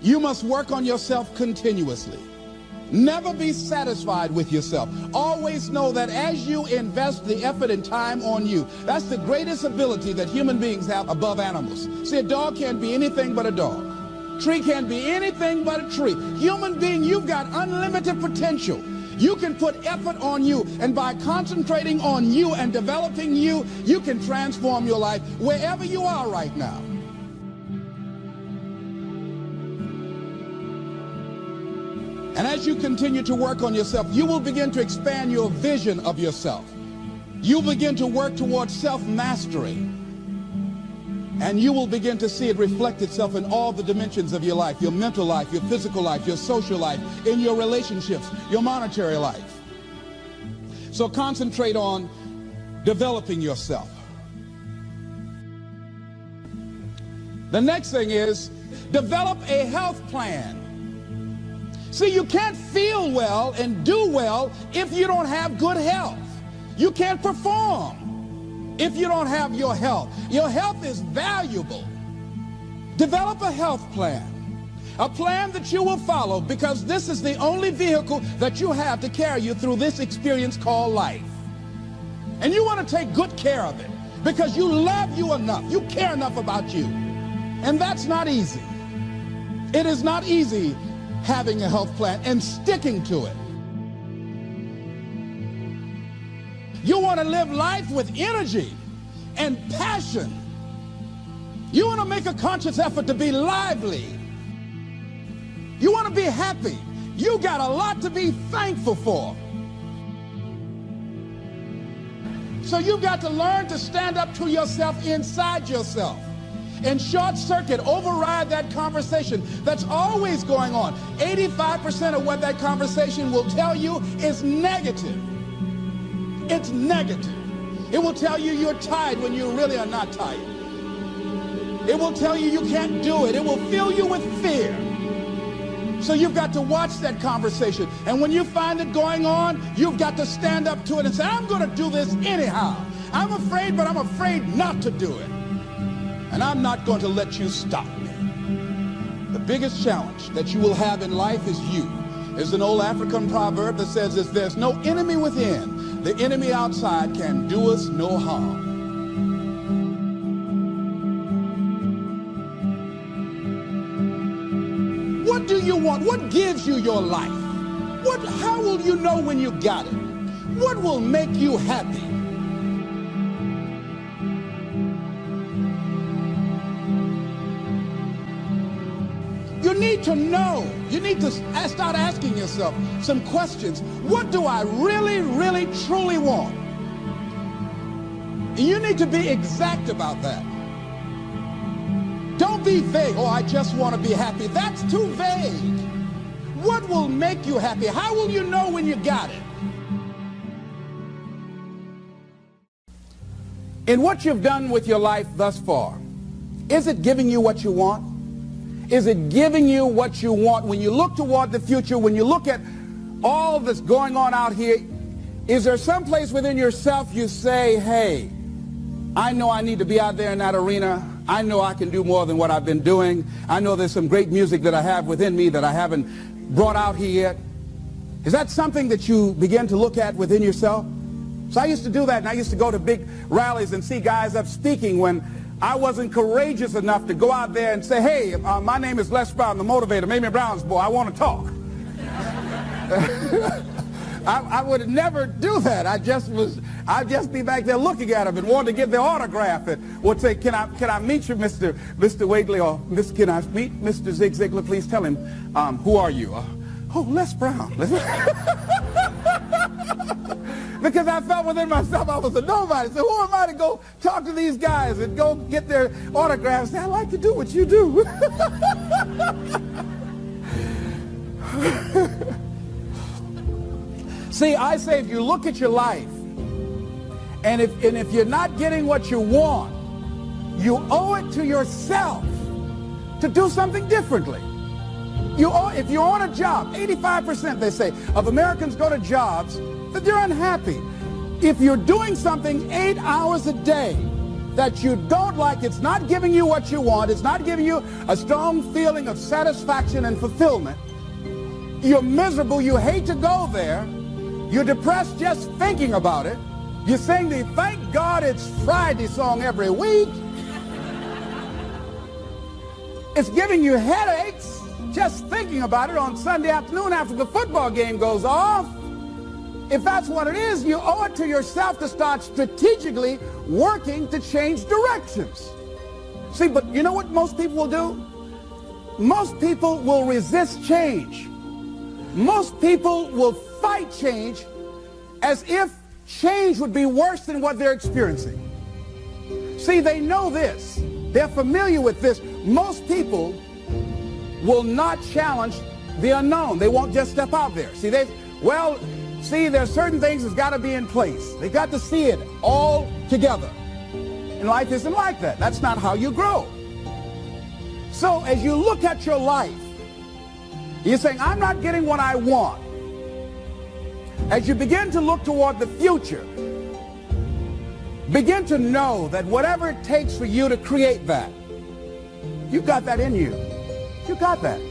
You must work on yourself continuously. Never be satisfied with yourself. Always know that as you invest the effort and time on you, that's the greatest ability that human beings have above animals. See, a dog can't be anything but a dog. Tree can't be anything but a tree. Human being, you've got unlimited potential. You can put effort on you, and by concentrating on you and developing you, you can transform your life wherever you are right now. And as you continue to work on yourself, you will begin to expand your vision of yourself. You'll begin to work towards self-mastery. And you will begin to see it reflect itself in all the dimensions of your life, your mental life, your physical life, your social life, in your relationships, your monetary life. So concentrate on developing yourself. The next thing is develop a health plan. See, you can't feel well and do well if you don't have good health. You can't perform if you don't have your health. Your health is valuable. Develop a health plan, a plan that you will follow, because this is the only vehicle that you have to carry you through this experience called life. And you want to take good care of it because you love you enough. You care enough about you. And that's not easy. It is not easy having a health plan and sticking to it. You want to live life with energy and passion. You want to make a conscious effort to be lively. You want to be happy. You got a lot to be thankful for. So you've got to learn to stand up to yourself inside yourself and short circuit, override that conversation that's always going on. 85% of what that conversation will tell you is negative. It's negative. It will tell you you're tired when you really are not tired. It will tell you you can't do it. It will fill you with fear. So you've got to watch that conversation. And when you find it going on, you've got to stand up to it and say, I'm going to do this anyhow. I'm afraid, but I'm afraid not to do it. And I'm not going to let you stop me. The biggest challenge that you will have in life is you. There's an old African proverb that says, if there's no enemy within, the enemy outside can do us no harm. What do you want? What gives you your life? How will you know when you got it? What will make you happy? You need to know. You need to start asking yourself some questions. What do I really, really, truly want? And you need to be exact about that. Don't be vague. Oh, I just want to be happy. That's too vague. What will make you happy? How will you know when you got it? In what you've done with your life thus far, is it giving you what you want? Is it giving you what you want? When you look toward the future, when you look at all that's going on out here, is there some place within yourself you say, hey, I know I need to be out there in that arena. I know I can do more than what I've been doing. I know there's some great music that I have within me that I haven't brought out here yet. Is that something that you begin to look at within yourself? So I used to do that, and I used to go to big rallies and see guys up speaking when I wasn't courageous enough to go out there and say, hey, my name is Les Brown, the motivator, Mamie Brown's boy, I want to talk. I would never do that. I'd just be back there looking at them and wanting to get their autograph and would say, can I meet you, Mr. Wakely, or can I meet Mr. Zig Ziglar? Please tell him, who are you? Oh, Les Brown. Because I felt within myself I was a nobody. So who am I to go talk to these guys and go get their autographs? I like to do what you do. See, I say if you look at your life, and if you're not getting what you want, you owe it to yourself to do something differently. If you're on a job, 85%, they say, of Americans go to jobs that they're unhappy. If you're doing something 8 hours a day, that you don't like, it's not giving you what you want, it's not giving you a strong feeling of satisfaction and fulfillment, you're miserable, you hate to go there, you're depressed just thinking about it, you sing the "Thank God It's Friday" song every week, it's giving you headaches just thinking about it on Sunday afternoon after the football game goes off. If that's what it is, you owe it to yourself to start strategically working to change directions. See, but you know what most people will do? Most people will resist change. Most people will fight change as if change would be worse than what they're experiencing. See, they know this. They're familiar with this. Most people will not challenge the unknown. They won't just step out there. See, there's certain things that's got to be in place. They got to see it all together. And life isn't like that. That's not how you grow. So as you look at your life, you're saying, I'm not getting what I want. As you begin to look toward the future, begin to know that whatever it takes for you to create that, you've got that in you. You've got that.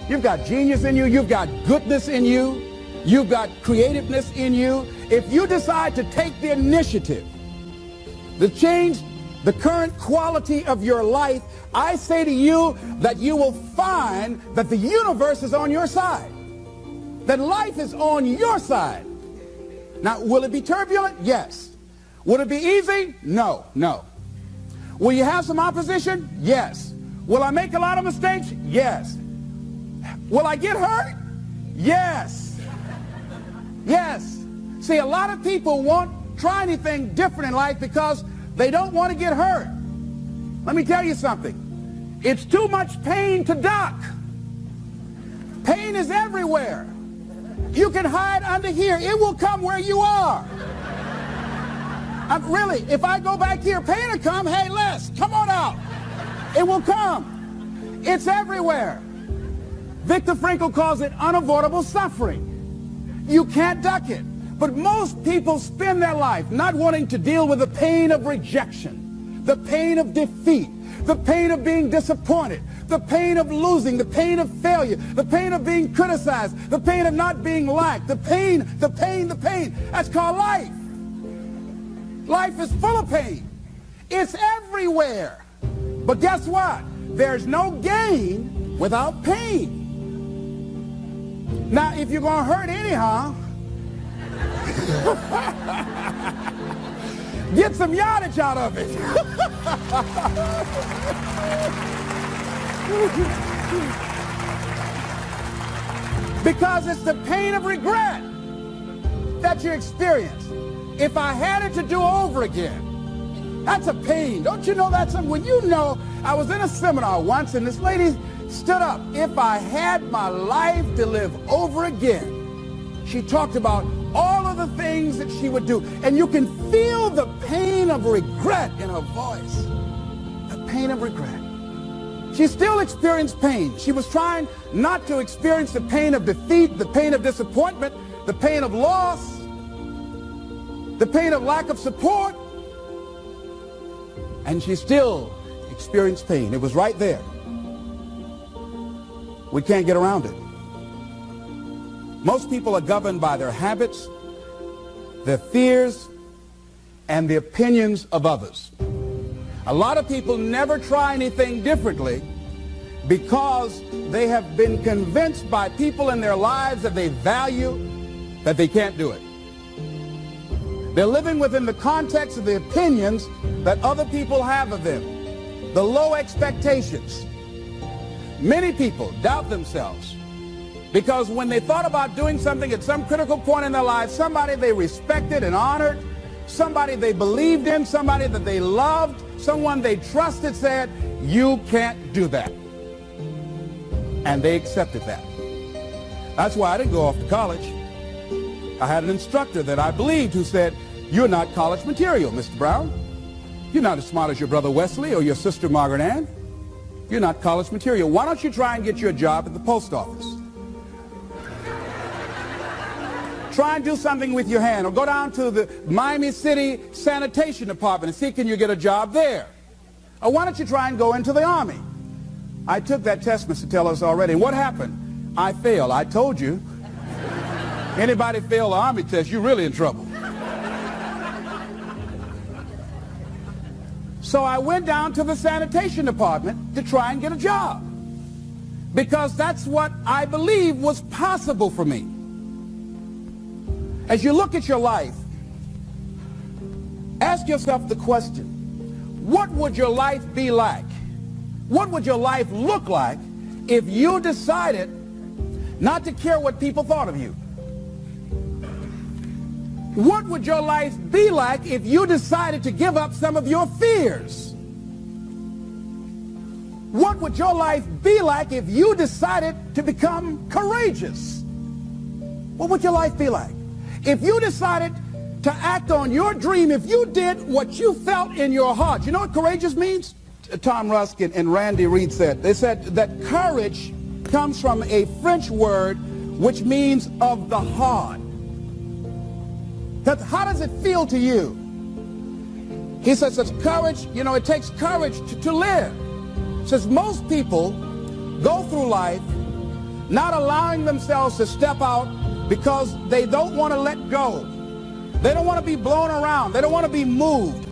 You've got genius in you. You've got goodness in you. You've got creativeness in you. If you decide to take the initiative to change the current quality of your life, I say to you that you will find that the universe is on your side, that life is on your side. Now, will it be turbulent? Yes. Will it be easy? No, no. Will you have some opposition? Yes. Will I make a lot of mistakes? Yes. Will I get hurt? Yes. Yes. See, a lot of people won't try anything different in life because they don't want to get hurt. Let me tell you something. It's too much pain to duck. Pain is everywhere. You can hide under here. It will come where you are. Really, if I go back here, pain will come. Hey, Les, come on out. It will come. It's everywhere. Viktor Frankl calls it unavoidable suffering. You can't duck it. But most people spend their life not wanting to deal with the pain of rejection, the pain of defeat, the pain of being disappointed, the pain of losing, the pain of failure, the pain of being criticized, the pain of not being liked, the pain. That's called life. Life is full of pain. It's everywhere. But guess what? There's no gain without pain. Now, if you're going to hurt anyhow, get some yardage out of it. Because it's the pain of regret that you experience. If I had it to do over again, that's a pain. Don't you know that's something? When you know, I was in a seminar once and this lady stood up. If I had my life to live over again, she talked about all of the things that she would do. And you can feel the pain of regret in her voice. The pain of regret. She still experienced pain. She was trying not to experience the pain of defeat, the pain of disappointment, the pain of loss, the pain of lack of support. And she still experienced pain. It was right there. We can't get around it. Most people are governed by their habits, their fears, and the opinions of others. A lot of people never try anything differently because they have been convinced by people in their lives that they value that they can't do it. They're living within the context of the opinions that other people have of them, the low expectations. Many people doubt themselves because when they thought about doing something at some critical point in their life, somebody they respected and honored, somebody they believed in, somebody that they loved, someone they trusted said, you can't do that. And they accepted that. That's why I didn't go off to college. I had an instructor that I believed who said, you're not college material, Mr. Brown. You're not as smart as your brother Wesley or your sister Margaret Ann. You're not college material. Why don't you try and get you a job at the post office? Try and do something with your hand, or go down to the Miami City Sanitation Department and see can you get a job there. Or why don't you try and go into the Army? I took that test, Mr. Tellers, already. And what happened? I failed. I told you. Anybody fail the Army test, you're really in trouble. So I went down to the sanitation department to try and get a job, because that's what I believe was possible for me. As you look at your life, ask yourself the question, what would your life be like? What would your life look like if you decided not to care what people thought of you? What would your life be like if you decided to give up some of your fears? What would your life be like if you decided to become courageous? What would your life be like? If you decided to act on your dream, if you did what you felt in your heart. You know what courageous means? Tom Rusk and Randy Reed said. They said that courage comes from a French word which means of the heart. How does it feel to you? He says it's courage, you know, it takes courage to live. Says most people go through life not allowing themselves to step out because they don't want to let go. They don't want to be blown around. They don't want to be moved.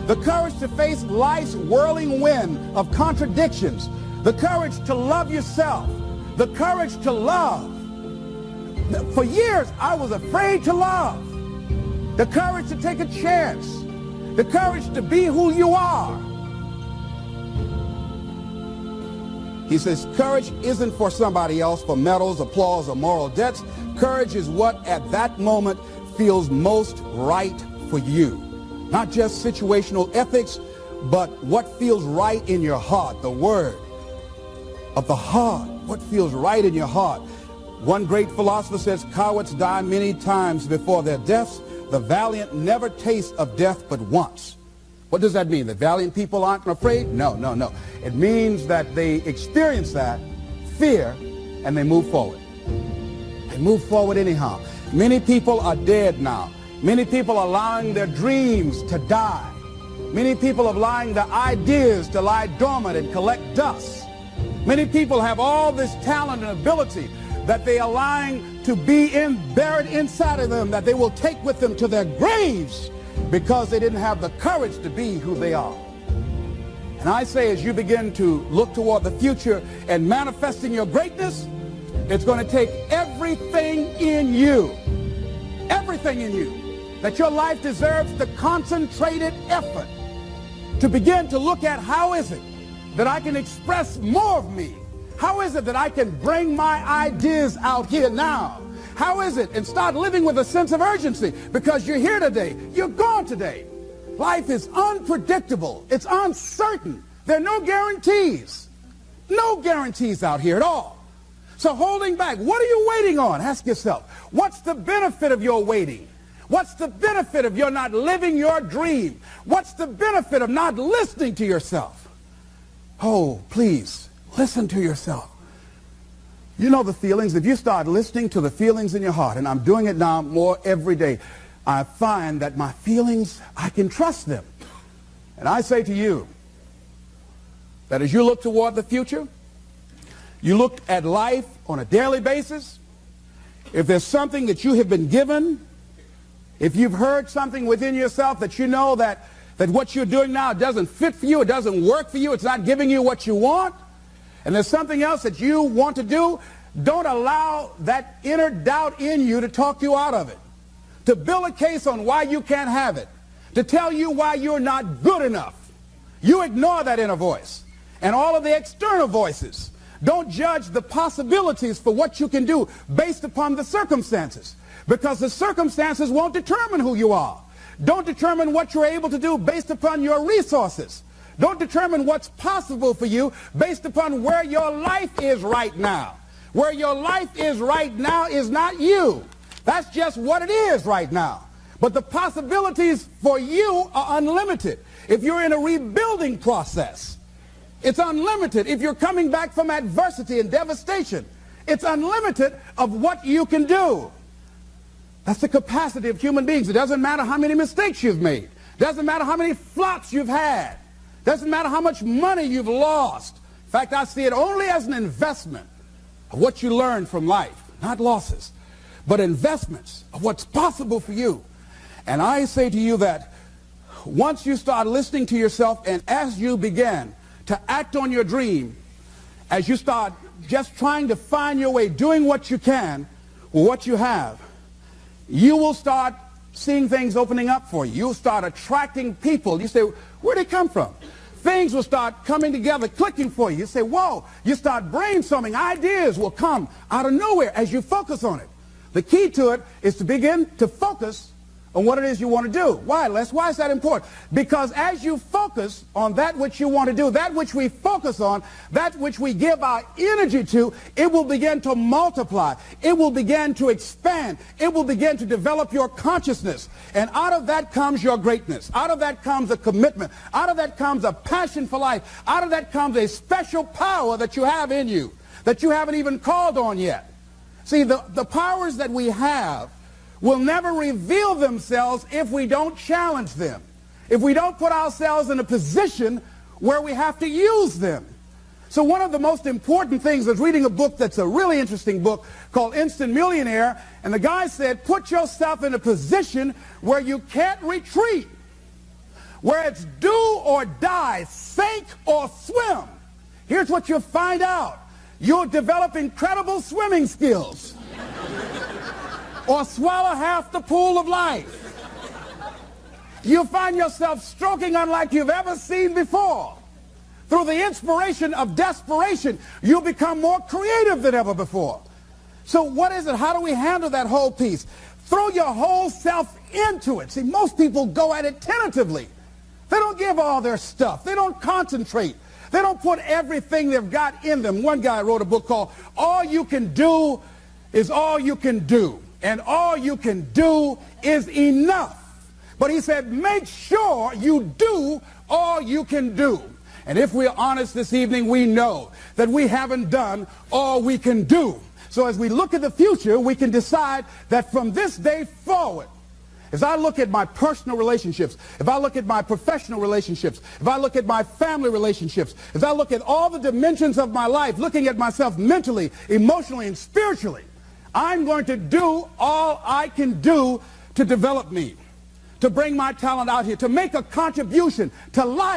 The courage to face life's whirling wind of contradictions. The courage to love yourself. The courage to love. For years, I was afraid to love. The courage to take a chance. The courage to be who you are. He says courage isn't for somebody else, for medals, applause, or moral debts. Courage is what at that moment feels most right for you. Not just situational ethics, but what feels right in your heart. The word of the heart. What feels right in your heart. One great philosopher says, cowards die many times before their deaths. The valiant never taste of death but once. What does that mean? The valiant people aren't afraid? No, no, no. It means that they experience that fear and they move forward. They move forward anyhow. Many people are dead now. Many people are allowing their dreams to die. Many people are allowing their ideas to lie dormant and collect dust. Many people have all this talent and ability that they are allowing to be buried inside of them, that they will take with them to their graves because they didn't have the courage to be who they are. And I say, as you begin to look toward the future and manifesting your greatness, it's going to take everything in you, that your life deserves the concentrated effort to begin to look at how is it that I can express more of me. How is it that I can bring my ideas out here now? How is it? And start living with a sense of urgency, because you're here today. You're gone today. Life is unpredictable. It's uncertain. There are no guarantees. No guarantees out here at all. So holding back, what are you waiting on? Ask yourself, what's the benefit of your waiting? What's the benefit of your not living your dream? What's the benefit of not listening to yourself? Oh, please. Listen to yourself. You know the feelings. If you start listening to the feelings in your heart, and I'm doing it now more every day, I find that my feelings, I can trust them. And I say to you that as you look toward the future, you look at life on a daily basis, if there's something that you have been given, if you've heard something within yourself that you know that what you're doing now doesn't fit for you, it doesn't work for you, it's not giving you what you want, and there's something else that you want to do, don't allow that inner doubt in you to talk you out of it, to build a case on why you can't have it, to tell you why you're not good enough. You ignore that inner voice and all of the external voices. Don't judge the possibilities for what you can do based upon the circumstances, because the circumstances won't determine who you are. Don't determine what you're able to do based upon your resources. Don't determine what's possible for you based upon where your life is right now. Where your life is right now is not you. That's just what it is right now. But the possibilities for you are unlimited. If you're in a rebuilding process, it's unlimited. If you're coming back from adversity and devastation, it's unlimited of what you can do. That's the capacity of human beings. It doesn't matter how many mistakes you've made. It doesn't matter how many flops you've had. It doesn't matter how much money you've lost. In fact, I see it only as an investment of what you learn from life, not losses, but investments of what's possible for you. And I say to you that once you start listening to yourself, and as you begin to act on your dream, as you start just trying to find your way, doing what you can with what you have, you will start seeing things opening up for you. You'll start attracting people. You say, where'd they come from? Things will start coming together, clicking for you. You say, whoa. You start brainstorming. Ideas will come out of nowhere as you focus on it. The key to it is to begin to focus on what it is you want to do. Why, Les? Why is that important? Because as you focus on that which you want to do, that which we focus on, that which we give our energy to, it will begin to multiply. It will begin to expand. It will begin to develop your consciousness. And out of that comes your greatness. Out of that comes a commitment. Out of that comes a passion for life. Out of that comes a special power that you have in you that you haven't even called on yet. See, the powers that we have will never reveal themselves if we don't challenge them, if we don't put ourselves in a position where we have to use them. So one of the most important things is reading a book that's a really interesting book called Instant Millionaire, and the guy said, put yourself in a position where you can't retreat, where it's do or die, sink or swim. Here's what you'll find out. You'll develop incredible swimming skills. Or swallow half the pool of life. You'll find yourself stroking unlike you've ever seen before. Through the inspiration of desperation, you'll become more creative than ever before. So what is it? How do we handle that whole piece? Throw your whole self into it. See, most people go at it tentatively. They don't give all their stuff. They don't concentrate. They don't put everything they've got in them. One guy wrote a book called All You Can Do Is All You Can Do. And all you can do is enough. But he said, make sure you do all you can do. And if we're honest this evening, we know that we haven't done all we can do. So as we look at the future, we can decide that from this day forward, as I look at my personal relationships, if I look at my professional relationships, if I look at my family relationships, as I look at all the dimensions of my life, looking at myself mentally, emotionally, and spiritually, I'm going to do all I can do to develop me, to bring my talent out here, to make a contribution to life.